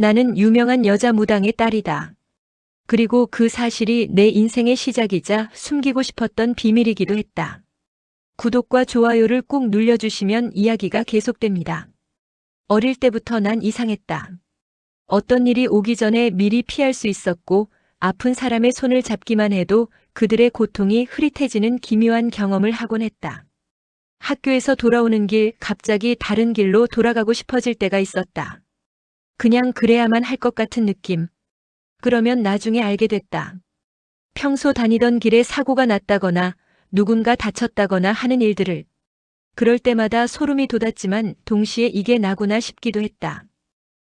나는 유명한 여자 무당의 딸이다. 그리고 그 사실이 내 인생의 시작이자 숨기고 싶었던 비밀이기도 했다. 구독과 좋아요를 꾹 눌러주시면 이야기가 계속됩니다. 어릴 때부터 난 이상했다. 어떤 일이 오기 전에 미리 피할 수 있었고 아픈 사람의 손을 잡기만 해도 그들의 고통이 흐릿해지는 기묘한 경험을 하곤 했다. 학교에서 돌아오는 길 갑자기 다른 길로 돌아가고 싶어질 때가 있었다. 그냥 그래야만 할 것 같은 느낌. 그러면 나중에 알게 됐다. 평소 다니던 길에 사고가 났다거나 누군가 다쳤다거나 하는 일들을. 그럴 때마다 소름이 돋았지만 동시에 이게 나구나 싶기도 했다.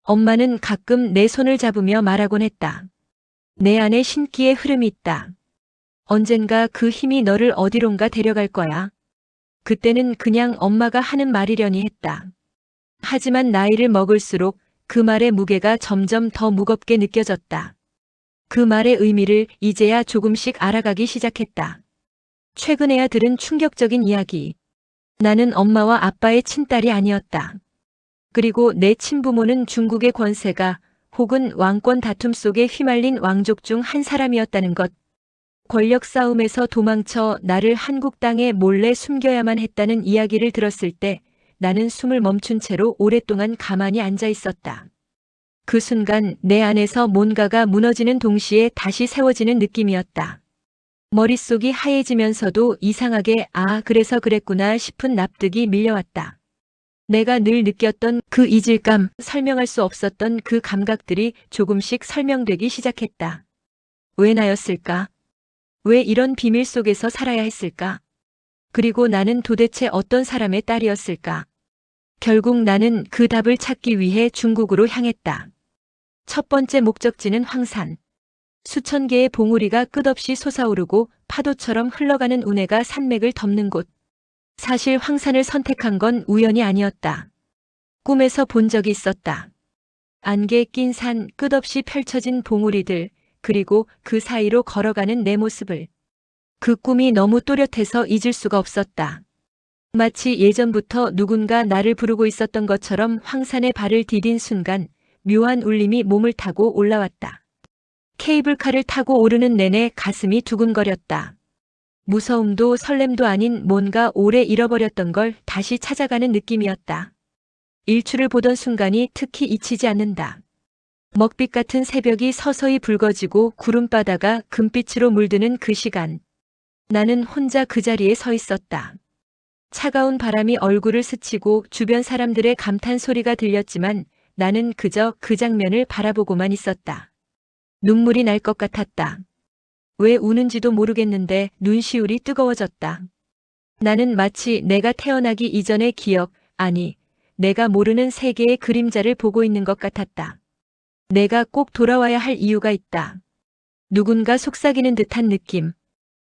엄마는 가끔 내 손을 잡으며 말하곤 했다. 내 안에 신기의 흐름이 있다. 언젠가 그 힘이 너를 어디론가 데려갈 거야. 그때는 그냥 엄마가 하는 말이려니 했다. 하지만 나이를 먹을수록 그 말의 무게가 점점 더 무겁게 느껴졌다. 그 말의 의미를 이제야 조금씩 알아가기 시작했다. 최근에야 들은 충격적인 이야기. 나는 엄마와 아빠의 친딸이 아니었다. 그리고 내 친부모는 중국의 권세가 혹은 왕권 다툼 속에 휘말린 왕족 중 한 사람이었다는 것. 권력 싸움에서 도망쳐 나를 한국 땅에 몰래 숨겨야만 했다는 이야기를 들었을 때 나는 숨을 멈춘 채로 오랫동안 가만히 앉아 있었다. 그 순간 내 안에서 뭔가가 무너지는 동시에 다시 세워지는 느낌이었다. 머릿속이 하얘지면서도 이상하게 그래서 그랬구나 싶은 납득이 밀려왔다. 내가 늘 느꼈던 그 이질감, 설명할 수 없었던 그 감각들이 조금씩 설명되기 시작했다. 왜 나였을까? 왜 이런 비밀 속에서 살아야 했을까? 그리고 나는 도대체 어떤 사람의 딸이었을까? 결국 나는 그 답을 찾기 위해 중국으로 향했다. 첫 번째 목적지는 황산. 수천 개의 봉우리가 끝없이 솟아오르고 파도처럼 흘러가는 운해가 산맥을 덮는 곳. 사실 황산을 선택한 건 우연이 아니었다. 꿈에서 본 적이 있었다. 안개에 낀 산, 끝없이 펼쳐진 봉우리들, 그리고 그 사이로 걸어가는 내 모습을. 그 꿈이 너무 또렷해서 잊을 수가 없었다. 마치 예전부터 누군가 나를 부르고 있었던 것처럼 황산에 발을 디딘 순간 묘한 울림이 몸을 타고 올라왔다. 케이블카를 타고 오르는 내내 가슴이 두근거렸다. 무서움도 설렘도 아닌 뭔가 오래 잃어버렸던 걸 다시 찾아가는 느낌이었다. 일출을 보던 순간이 특히 잊히지 않는다. 먹빛 같은 새벽이 서서히 붉어지고 구름바다가 금빛으로 물드는 그 시간. 나는 혼자 그 자리에 서 있었다. 차가운 바람이 얼굴을 스치고 주변 사람들의 감탄 소리가 들렸지만 나는 그저 그 장면을 바라보고만 있었다. 눈물이 날 것 같았다. 왜 우는지도 모르겠는데 눈시울이 뜨거워졌다. 나는 마치 내가 태어나기 이전의 기억, 아니, 내가 모르는 세계의 그림자를 보고 있는 것 같았다. 내가 꼭 돌아와야 할 이유가 있다. 누군가 속삭이는 듯한 느낌.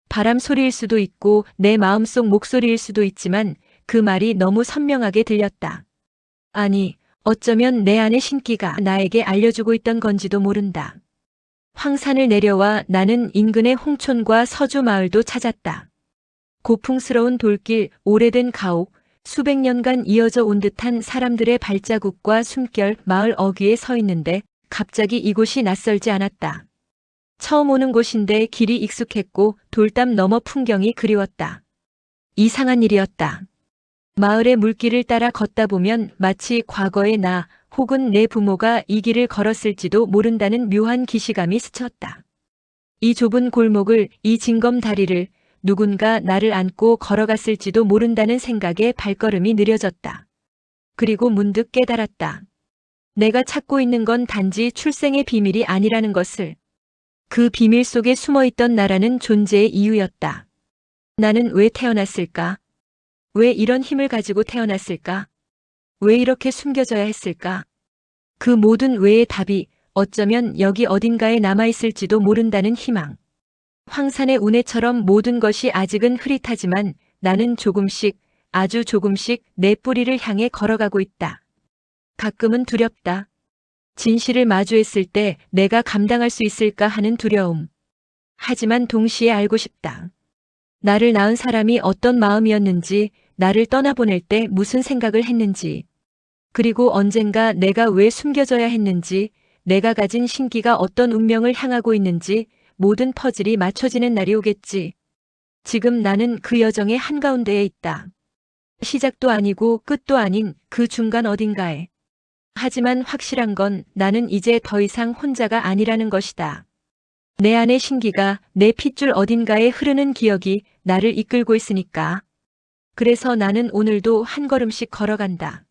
바람 소리일 수도 있고 내 마음속 목소리일 수도 있지만 그 말이 너무 선명하게 들렸다. 아니, 어쩌면 내 안의 신기가 나에게 알려주고 있던 건지도 모른다. 황산을 내려와 나는 인근의 홍촌과 서주 마을도 찾았다. 고풍스러운 돌길, 오래된 가옥, 수백 년간 이어져 온 듯한 사람들의 발자국과 숨결, 마을 어귀에 서 있는데 갑자기 이곳이 낯설지 않았다. 처음 오는 곳인데 길이 익숙했고 돌담 너머 풍경이 그리웠다. 이상한 일이었다. 마을의 물길을 따라 걷다 보면 마치 과거의 나 혹은 내 부모가 이 길을 걸었을지도 모른다는 묘한 기시감이 스쳤다. 이 좁은 골목을, 이 징검 다리를 누군가 나를 안고 걸어갔을지도 모른다는 생각에 발걸음이 느려졌다. 그리고 문득 깨달았다. 내가 찾고 있는 건 단지 출생의 비밀이 아니라는 것을. 그 비밀 속에 숨어있던 나라는 존재의 이유였다. 나는 왜 태어났을까? 왜 이런 힘을 가지고 태어났을까? 왜 이렇게 숨겨져야 했을까? 그 모든 왜의 답이 어쩌면 여기 어딘가에 남아있을지도 모른다는 희망. 황산의 운해처럼 모든 것이 아직은 흐릿하지만 나는 조금씩, 아주 조금씩 내 뿌리를 향해 걸어가고 있다. 가끔은 두렵다. 진실을 마주했을 때 내가 감당할 수 있을까 하는 두려움. 하지만 동시에 알고 싶다. 나를 낳은 사람이 어떤 마음이었는지, 나를 떠나보낼 때 무슨 생각을 했는지. 그리고 언젠가 내가 왜 숨겨져야 했는지, 내가 가진 신기가 어떤 운명을 향하고 있는지 모든 퍼즐이 맞춰지는 날이 오겠지. 지금 나는 그 여정의 한가운데에 있다. 시작도 아니고 끝도 아닌 그 중간 어딘가에. 하지만 확실한 건 나는 이제 더 이상 혼자가 아니라는 것이다. 내 안의 신기가 내 핏줄 어딘가에 흐르는 기억이 나를 이끌고 있으니까. 그래서 나는 오늘도 한 걸음씩 걸어간다.